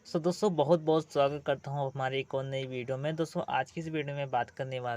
दोस्तों बहुत बहुत स्वागत करता हूँ हमारी एक और नई वीडियो में। दोस्तों आज की इस वीडियो में बात करने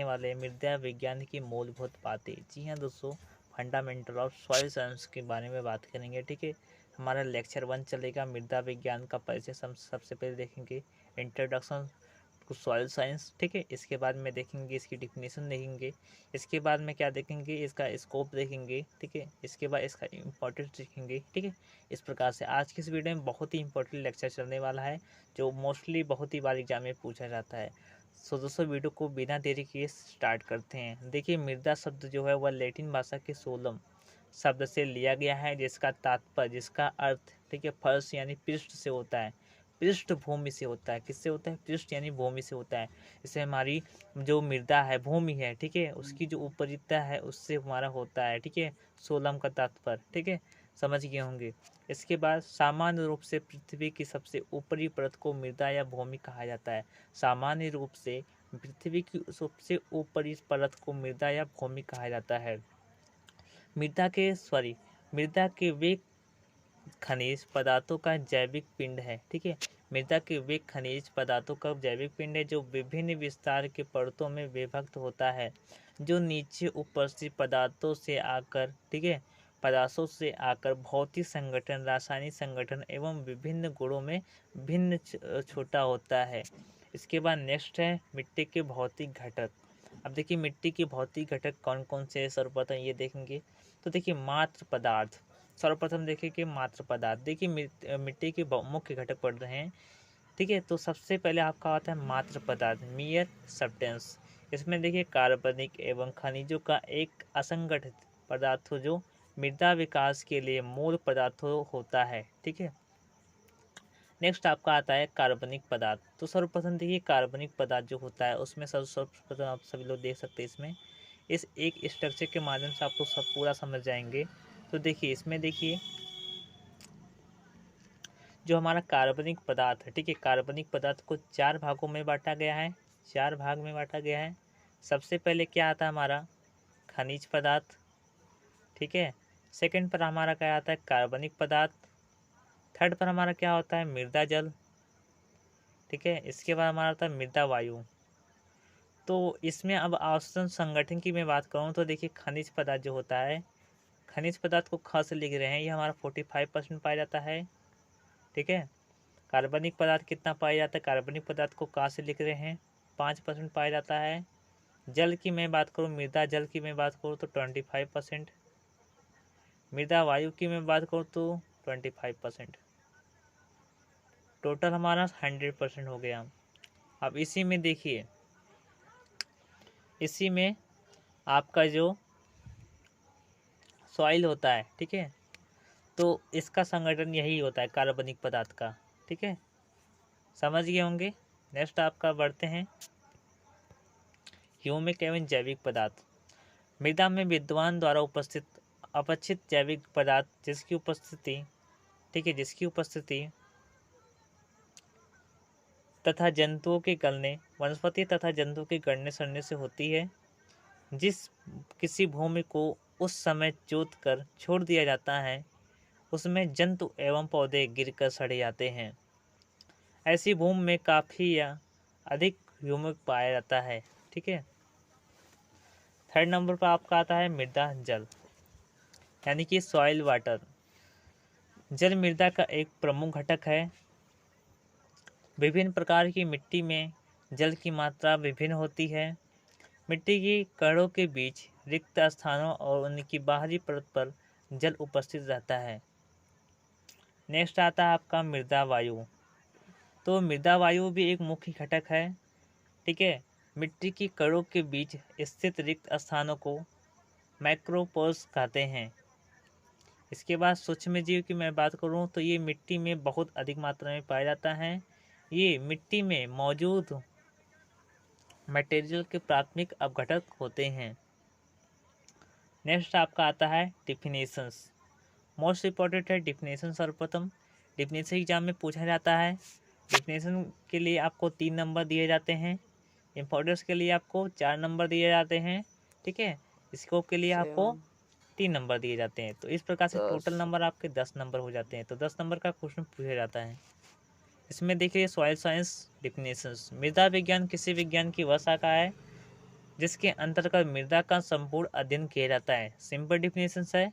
वाले हैं मृदा विज्ञान की मूलभूत बातें। जी हाँ दोस्तों, फंडामेंटल ऑफ सॉइल साइंस के बारे में बात करेंगे। ठीक है, हमारा लेक्चर 1 चलेगा, मृदा विज्ञान का परिचय हम सबसे पहले देखेंगे, इंट्रोडक्शन टू सॉइल साइंस। ठीक है, इसके बाद में देखेंगे इसकी डिफिनीशन देखेंगे, इसके बाद में क्या देखेंगे, इसका स्कोप देखेंगे। ठीक है, इसके बाद इसका इम्पोर्टेंस देखेंगे। ठीक है, इस प्रकार से आज की इस वीडियो में बहुत ही इंपॉर्टेंट लेक्चर चलने वाला है, जो मोस्टली बहुत ही बार एग्जाम में पूछा जाता है। दोस्तों वीडियो को बिना देरी किए स्टार्ट करते हैं। देखिए, मृदा शब्द जो है वह लैटिन भाषा के सोलम शब्द से लिया गया है, जिसका तात्पर्य, जिसका अर्थ, ठीक है, फर्श यानी पृष्ठ से होता है, पृष्ठभूमि से होता है। किससे होता है? पृष्ठ यानी भूमि से होता है। इससे हमारी जो मृदा है, भूमि है, ठीक है, उसकी जो उपरिता है उससे हमारा होता है। ठीक है, सोलम का तात्पर्य, ठीक है, समझ गए होंगे। इसके बाद सामान्य रूप से पृथ्वी की सबसे ऊपरी परत को मृदा या भूमि कहा जाता है। सामान्य रूप से पृथ्वी की सबसे ऊपरी परत को मृदा या भूमि कहा जाता है। मृदा के वे खनिज पदार्थों का जैविक पिंड है। ठीक है, मृदा के वे खनिज पदार्थों का जैविक पिंड है जो विभिन्न विस्तार के परतों में विभक्त होता है, जो नीचे उपस्थित पदार्थों से आकर, ठीक है, पदार्थों से आकर भौतिक संगठन, रासायनिक संगठन एवं विभिन्न गुणों में भिन्न छोटा होता है। इसके बाद नेक्स्ट है मिट्टी के भौतिक घटक। अब देखिए मिट्टी के भौतिक घटक कौन कौन से हैं, सर्वप्रथम ये देखेंगे। तो देखिए मात्र पदार्थ, सर्वप्रथम देखिए कि मात्र पदार्थ। देखिए मिट्टी के मुख्य घटक पढ़ रहे हैं। ठीक है, तो सबसे पहले आपका आता है मात्र पदार्थ, मियर सब्सटेंस। इसमें देखिए कार्बनिक एवं खनिजों का एक असंगठित पदार्थ जो मृदा विकास के लिए मूल पदार्थ होता है। ठीक है, नेक्स्ट आपका आता है कार्बनिक पदार्थ। तो सर्वप्रथम देखिए कार्बनिक पदार्थ जो होता है उसमें सर्वप्रथम आप सभी लोग देख सकते हैं, इसमें इस एक स्ट्रक्चर के माध्यम से आपको सब पूरा समझ जाएंगे। तो देखिए इसमें देखिए जो हमारा कार्बनिक पदार्थ है, ठीक है, कार्बनिक पदार्थ को 4 भागों में बांटा गया है, 4 भाग में बांटा गया है। सबसे पहले क्या आता है हमारा खनिज पदार्थ। ठीक है, सेकंड पर हमारा क्या आता है कार्बनिक पदार्थ। थर्ड पर हमारा क्या होता है मृदा जल। ठीक है, इसके बाद हमारा आता है मृदा वायु। तो इसमें अब आवर्तन संगठन की मैं बात करूँ तो देखिए खनिज पदार्थ जो होता है, खनिज पदार्थ को ख से लिख रहे हैं, ये हमारा 45% पाया जाता है। ठीक है, कार्बनिक पदार्थ कितना पाया जाता है, कार्बनिक पदार्थ को का से लिख रहे हैं 5% पाया जाता है। जल की मैं बात करूँ, मृदा जल की मैं बात करूँ तो 25%। मृदा वायु की मैं बात करूँ तो 25%। टोटल हमारा 100% हो गया। अब इसी में देखिए, इसी में आपका जो सॉइल होता है, ठीक है, तो इसका संगठन यही होता है कार्बनिक पदार्थ का। ठीक है, समझ गए होंगे। नेक्स्ट आपका बढ़ते हैं ह्यूमिक एवं जैविक पदार्थ। मृदा में विद्वान द्वारा उपस्थित अपचित जैविक पदार्थ जिसकी उपस्थिति, ठीक है, जिसकी उपस्थिति तथा जंतुओं के गलने, वनस्पति तथा जंतुओं के गलने सड़ने से होती है। जिस किसी भूमि को उस समय जोत कर छोड़ दिया जाता है उसमें जंतु एवं पौधे गिरकर सड़ जाते हैं। ऐसी भूमि में काफ़ी या अधिक ह्यूमिक पाया जाता है। ठीक है, थर्ड नंबर पर आपका आता है मृदा जल, यानी कि सॉइल वाटर। जल मृदा का एक प्रमुख घटक है। विभिन्न प्रकार की मिट्टी में जल की मात्रा विभिन्न होती है। मिट्टी की कणों के बीच रिक्त स्थानों और उनकी बाहरी परत पर जल उपस्थित रहता है। नेक्स्ट आता है आपका मृदा वायु। तो मृदा वायु भी एक मुख्य घटक है। ठीक है, मिट्टी की कणों के बीच स्थित रिक्त स्थानों को मैक्रोपोर्स कहते हैं। इसके बाद सूक्ष्म जीव की मैं बात करूं तो ये मिट्टी में बहुत अधिक मात्रा में पाया जाता है। ये मिट्टी में मौजूद मटेरियल के प्राथमिक अपघटक होते हैं। नेक्स्ट आपका आता है डिफिनेशंस। मोस्ट इम्पॉर्टेंट है डिफिनेशन। सर्वप्रथम डिफिनेशन एग्जाम में पूछा जाता है। डिफिनेशन के लिए आपको 3 नंबर दिए जाते हैं, इम्पोर्टेंस के लिए आपको 4 नंबर दिए जाते हैं। ठीक है, स्कोप के लिए आपको 3 नंबर दिए जाते हैं। तो इस प्रकार से टोटल 10। नंबर आपके 10 नंबर हो जाते हैं। तो 10 नंबर का क्वेश्चन पूछा जाता है। इसमें देखिए सॉइल साइंस डिफिनेशंस। मृदा विज्ञान किसी विज्ञान की वह शाखा है जिसके अंतर्गत मृदा का संपूर्ण अध्ययन किया जाता है। सिंपल डिफिनेशंस है,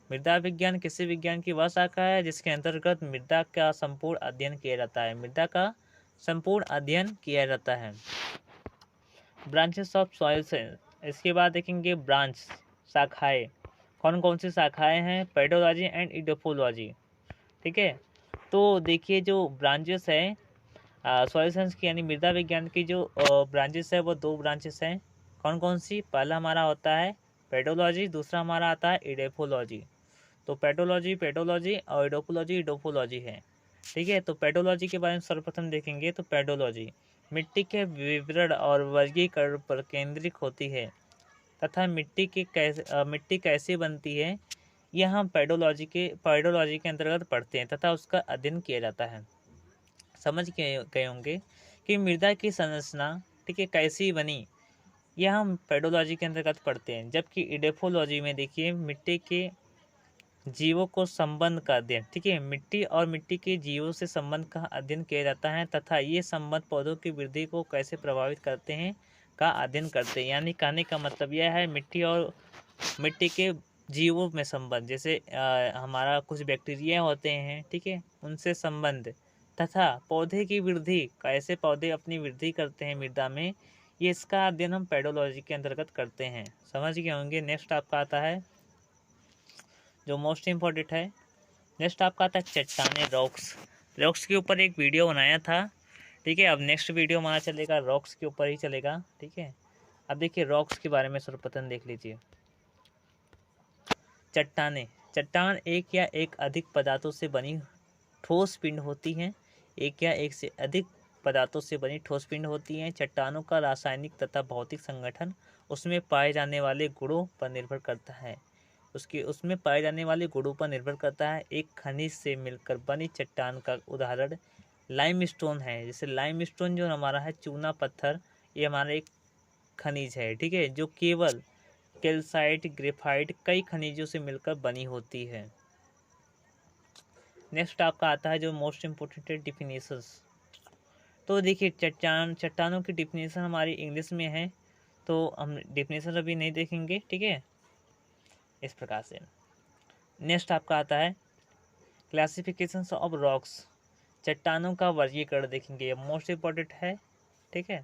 मृदा विज्ञान किसी विज्ञान की वह शाखा है जिसके अंतर्गत मृदा का संपूर्ण अध्ययन किया जाता है। मृदा का संपूर्ण अध्ययन किया जाता है। ब्रांचेस ऑफ सॉइल साइंस, इसके बाद देखेंगे ब्रांच शाखाएं। कौन कौन सी शाखाएं हैं? Pedology and edaphology. ठीक है, तो देखिए जो ब्रांचेस है सॉइल साइंस की यानी मृदा विज्ञान की जो ब्रांचेस है वो 2 ब्रांचेस हैं। कौन कौन सी? पहला हमारा होता है पेडोलॉजी, दूसरा हमारा आता है इडोफोलॉजी। तो पेडोलॉजी पेडोलॉजी और इडोफोलॉजी इडोफोलॉजी है। ठीक है, तो पेडोलॉजी के बारे में सर्वप्रथम देखेंगे। तो पेडोलॉजी मिट्टी के विवरण और वर्गीकरण पर केंद्रित होती है तथा मिट्टी कैसे बनती है यह हम पेडोलॉजी के अंतर्गत पढ़ते हैं तथा उसका अध्ययन किया जाता है। समझ गए होंगे कि मृदा की संरचना, ठीक है, कैसी बनी, यह हम पेडोलॉजी के अंतर्गत पढ़ते हैं। जबकि इडेफोलॉजी में देखिए मिट्टी के जीवों को संबंध का अध्ययन, ठीक है, मिट्टी और मिट्टी के जीवों से संबंध का अध्ययन किया जाता है तथा ये संबंध पौधों की वृद्धि को कैसे प्रभावित करते हैं का अध्ययन करते हैं। यानी कहने का मतलब यह है मिट्टी और मिट्टी के जीवों में संबंध, जैसे हमारा कुछ बैक्टीरिया होते हैं, ठीक है, उनसे संबंध तथा पौधे की वृद्धि, कैसे पौधे अपनी वृद्धि करते हैं मृदा में, ये इसका अध्ययन हम पेडोलॉजी के अंतर्गत करते हैं। समझ गए होंगे। नेक्स्ट आपका आता है जो मोस्ट इम्पोर्टेंट है, नेक्स्ट आपका आता है चट्टाने, रॉक्स। रॉक्स के ऊपर एक वीडियो बनाया था, ठीक है। अब नेक्स्ट वीडियो हमारा चलेगा रॉक्स के ऊपर ही चलेगा, ठीक है। अब देखिए रॉक्स के बारे में सर्वप्रथम देख लीजिए। चट्टाने, चट्टान एक या एक अधिक पदार्थों से बनी ठोस पिंड होती हैं। एक या एक से अधिक पदार्थों से बनी ठोस पिंड होती हैं। चट्टानों का रासायनिक तथा भौतिक संगठन उसमें पाए जाने वाले गुणों पर निर्भर करता है। उसमें पाए जाने वाले गुणों पर निर्भर करता है। एक खनिज से मिलकर बनी चट्टान का उदाहरण लाइमस्टोन है। जैसे लाइमस्टोन जो हमारा है चूना पत्थर, ये हमारा एक खनिज है, ठीक है, जो केवल कैल्साइट, ग्रेफाइट कई खनिजों से मिलकर बनी होती है। नेक्स्ट आपका आता है जो मोस्ट इम्पोर्टेंट है डिफिनेशंस। तो देखिए चट्टानों की डिफिनेशन हमारी इंग्लिश में है, तो हम डिफिनेशन अभी नहीं देखेंगे, ठीक है, इस प्रकार से। नेक्स्ट आपका आता है क्लासिफिकेशन ऑफ रॉक्स, चट्टानों का वर्गीकरण देखेंगे, ये मोस्ट इम्पोर्टेंट है, ठीक है।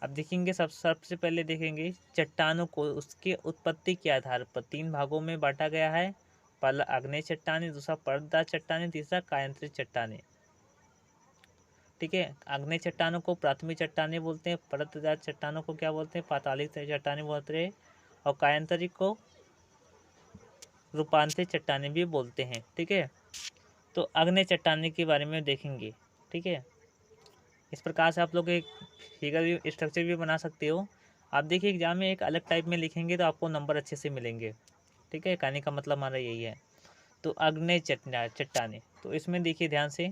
अब देखेंगे सबसे पहले देखेंगे चट्टानों को उसके उत्पत्ति के आधार पर 3 भागों में बांटा गया है। पहला आग्नेय चट्टानें, दूसरा परतदार चट्टानें, तीसरा कायांतरित चट्टानें, ठीक है। आग्नेय चट्टानों को प्राथमिक चट्टानें बोलते हैं, परतदार चट्टानों को क्या बोलते हैं? पातालिक चट्टानें बोलते हैं, और कायांतरित को रूपांतरित चट्टानें भी बोलते हैं, ठीक है। तो आग्नेय चट्टानें के बारे में देखेंगे, ठीक है। इस प्रकार से आप लोग एक फिगर भी, स्ट्रक्चर भी बना सकते हो। आप देखिए एग्जाम में एक अलग टाइप में लिखेंगे तो आपको नंबर अच्छे से मिलेंगे, ठीक है। कहने का मतलब हमारा यही है। तो आग्नेय चट्टानें, तो इसमें देखिए ध्यान से,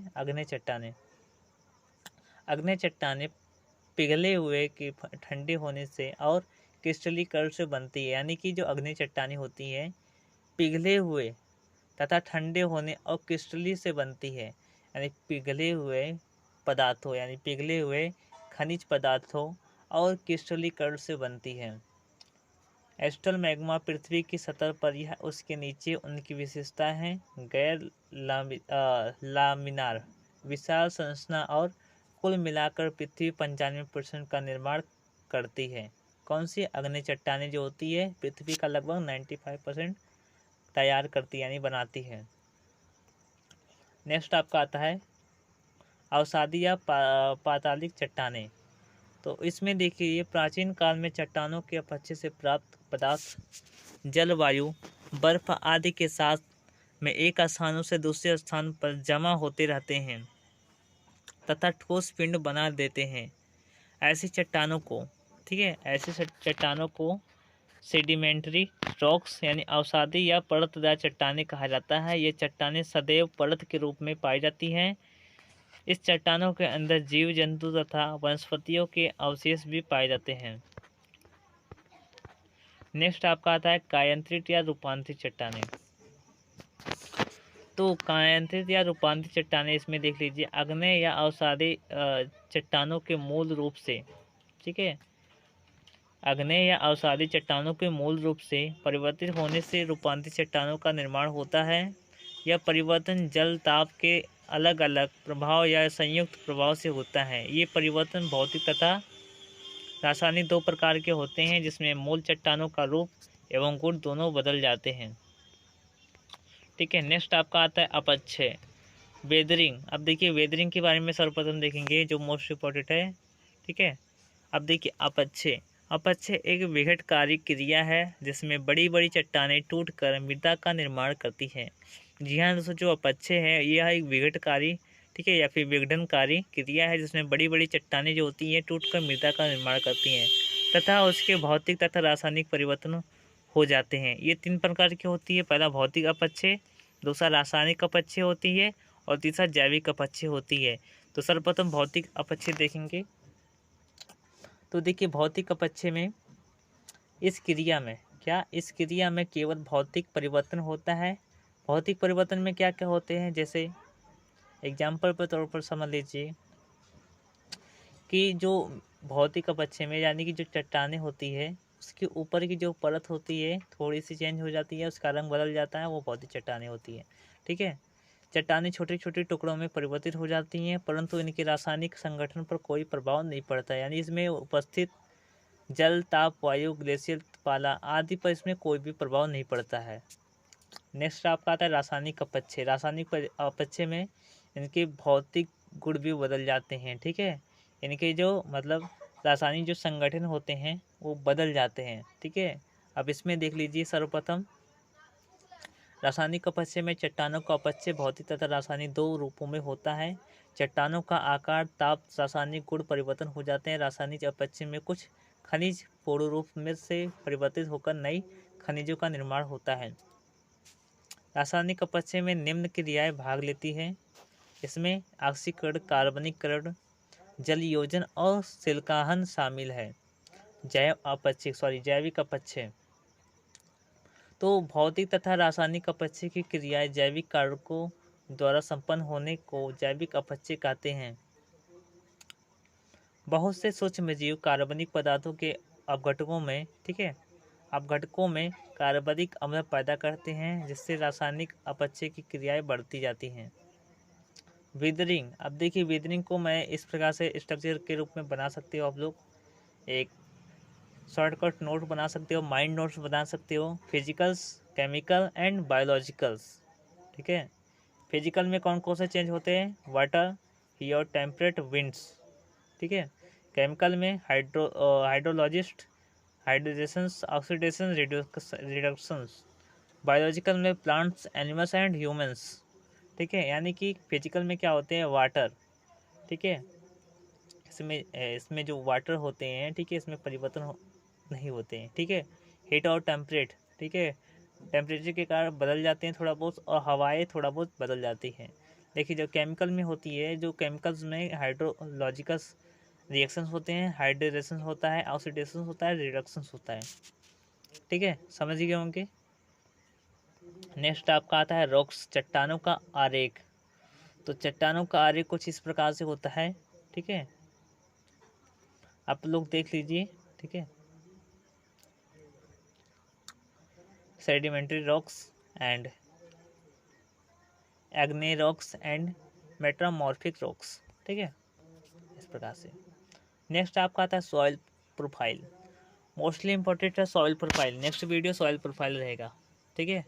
आग्नेय चट्टानें पिघले हुए के ठंडे होने से और क्रिस्टलीकरण से बनती है। यानी कि जो आग्नेय चट्टानें होती है पिघले हुए तथा ठंडे होने और क्रिस्टली से बनती है। यानी पिघले हुए पदार्थों, यानी पिघले हुए खनिज पदार्थों और क्रिस्टलीकरण से बनती है। एस्टल मैग्मा पृथ्वी की सतह पर या उसके नीचे उनकी विशेषता है गैर लामिनार विशाल संरचना और कुल मिलाकर पृथ्वी 95% का निर्माण करती है। कौन सी? आग्नेय चट्टानें जो होती है पृथ्वी का लगभग 95% तैयार करती यानी बनाती है। नेक्स्ट आपका आता है अवसादी या पातालिक चट्टानें। तो इसमें देखिए ये प्राचीन काल में चट्टानों के अपक्षय से प्राप्त पदार्थ जलवायु, बर्फ आदि के साथ में एक स्थानों से दूसरे स्थान पर जमा होते रहते हैं तथा ठोस पिंड बना देते हैं। ऐसी चट्टानों को, ठीक है, ऐसी चट्टानों को सेडिमेंट्री रॉक्स यानी अवसादी या परतदार चट्टानें कहा जाता है। ये चट्टानें सदैव परत के रूप में पाई जाती हैं। इस चट्टानों के अंदर जीव जंतु तथा वनस्पतियों के अवशेष भी पाए जाते हैं। नेक्स्ट आपका आता है कायांतरित या रूपांतरित चट्टानें। तो कायांतरित या रूपांतरित चट्टानें, इसमें देख लीजिए आग्नेय या अवसादी चट्टानों के मूल रूप से, ठीक है, आग्नेय या अवसादी चट्टानों के मूल रूप से परिवर्तित होने से रूपांतरित चट्टानों का निर्माण होता है। यह परिवर्तन जल ताप के अलग अलग प्रभाव या संयुक्त प्रभाव से होता है। ये परिवर्तन भौतिक तथा रासायनिक दो प्रकार के होते हैं, जिसमें मूल चट्टानों का रूप एवं गुण दोनों बदल जाते हैं। ठीक है, नेक्स्ट आपका आता है अपक्षय, वेदरिंग। अब देखिए वेदरिंग के बारे में सर्वप्रथम देखेंगे, जो मोस्ट इम्पोर्टेंट है। ठीक है, अब देखिए अपक्षय। अपक्षय एक विघटनकारी क्रिया है जिसमें बड़ी बड़ी चट्टानें टूटकर मृदा का निर्माण करती है। जी हाँ दोस्तों, जो अपक्षय है यह एक विघटनकारी, ठीक है, या फिर विघटनकारी क्रिया है जिसमें बड़ी बड़ी चट्टानें जो होती हैं टूटकर मृदा का निर्माण करती हैं तथा उसके भौतिक तथा रासायनिक परिवर्तन हो जाते हैं। ये 3 प्रकार की होती है। पहला भौतिक अपक्षय, दूसरा रासायनिक अपक्षय होती है और तीसरा जैविक अपक्षय होती है। तो सर्वप्रथम भौतिक अपक्षय देखेंगे। तो देखिए भौतिक अपक्षय में इस क्रिया में केवल भौतिक परिवर्तन होता है। भौतिक परिवर्तन में क्या क्या होते हैं, जैसे एग्जाम्पल के तौर पर समझ लीजिए कि जो भौतिक अपक्षय में यानी कि जो चट्टानें होती है उसके ऊपर की जो परत होती है थोड़ी सी चेंज हो जाती है, उसका रंग बदल जाता है, वो भौतिक चट्टानें होती है। ठीक है, चट्टानें छोटे छोटे टुकड़ों में परिवर्तित हो जाती हैं परंतु इनके रासायनिक संगठन पर कोई प्रभाव नहीं पड़ता, यानी इसमें उपस्थित जल ताप वायु ग्लेशियर पाला आदि पर इसमें कोई भी प्रभाव नहीं पड़ता है। नेक्स्ट आपका आता है रासायनिक अपक्षय। रासायनिक अपक्षय में इनके भौतिक गुण भी बदल जाते हैं। ठीक है, इनके जो मतलब रासायनिक जो संगठन होते हैं वो बदल जाते हैं। ठीक है, अब इसमें देख लीजिए सर्वप्रथम रासायनिक अपक्षय में चट्टानों का अपक्षय भौतिक तथा रासायनिक दो रूपों में होता है। चट्टानों का आकार ताप रासायनिक गुण परिवर्तन हो जाते हैं। रासायनिक अपक्षय में कुछ खनिज पूर्ण रूप में से परिवर्तित होकर नई खनिजों का निर्माण होता है। रासायनिक अपक्षय में निम्न क्रियाएं भाग लेती हैं। इसमें ऑक्सीकरण, कार्बनिकरण, जलयोजन और सिलिकाहन शामिल है। जैविक अपक्षय। तो भौतिक तथा रासायनिक अपक्षय की क्रियाएं जैविक कारकों द्वारा संपन्न होने को जैविक अपक्षय कहते हैं। बहुत से सूक्ष्मजीव कार्बनिक पदार्थों के अपघटकों में, ठीक है, अपघटकों में कार्बनिक अम्ल पैदा करते हैं जिससे रासायनिक अपक्षय की क्रियाएं बढ़ती जाती हैं। विदरिंग। अब देखिए विदरिंग को मैं इस प्रकार से स्ट्रक्चर के रूप में बना सकते हो आप लोग, एक शॉर्टकट नोट बना सकते हो, माइंड नोट्स बना सकते हो। Physicals, chemical and biologicals. ठीक है, फिजिकल में कौन कौन से चेंज होते हैं, वाटर, हियर, टेम्परेट, विंड्स। ठीक है, केमिकल में हाइड्रोलॉजिस्ट, हाइड्रेशंस, ऑक्सीडेशन, रिडक्शंस। बायोलॉजिकल में प्लांट्स, एनिमल्स एंड ह्यूमंस। ठीक है, यानी कि फिजिकल में क्या होते हैं, वाटर। ठीक है, इसमें जो वाटर होते हैं, ठीक है, इसमें परिवर्तन नहीं होते हैं। ठीक है, हीट और टेम्परेट, ठीक है, टेम्परेचर के कारण बदल जाते हैं थोड़ा बहुत और हवाएं थोड़ा बहुत बदल जाती हैं। देखिए जो केमिकल में होती है, जो केमिकल्स में हाइड्रोलॉजिकल रिएक्शंस होते हैं, हाइड्रेशन होता है, ऑक्सीडेशन होता है, रिडक्शंस होता है। ठीक है, समझ गए होंगे। नेक्स्ट आपका आता है रॉक्स, चट्टानों का आरेख। तो चट्टानों का आरेख कुछ इस प्रकार से होता है। ठीक है, आप लोग देख लीजिए। ठीक है, sedimentary rocks and एग्ने rocks and metamorphic rocks. ठीक है, इस प्रकार से। नेक्स्ट आपका आता है सॉइल प्रोफाइल। मोस्टली इंपॉर्टेंट है soil profile. Next video soil profile रहेगा। ठीक है।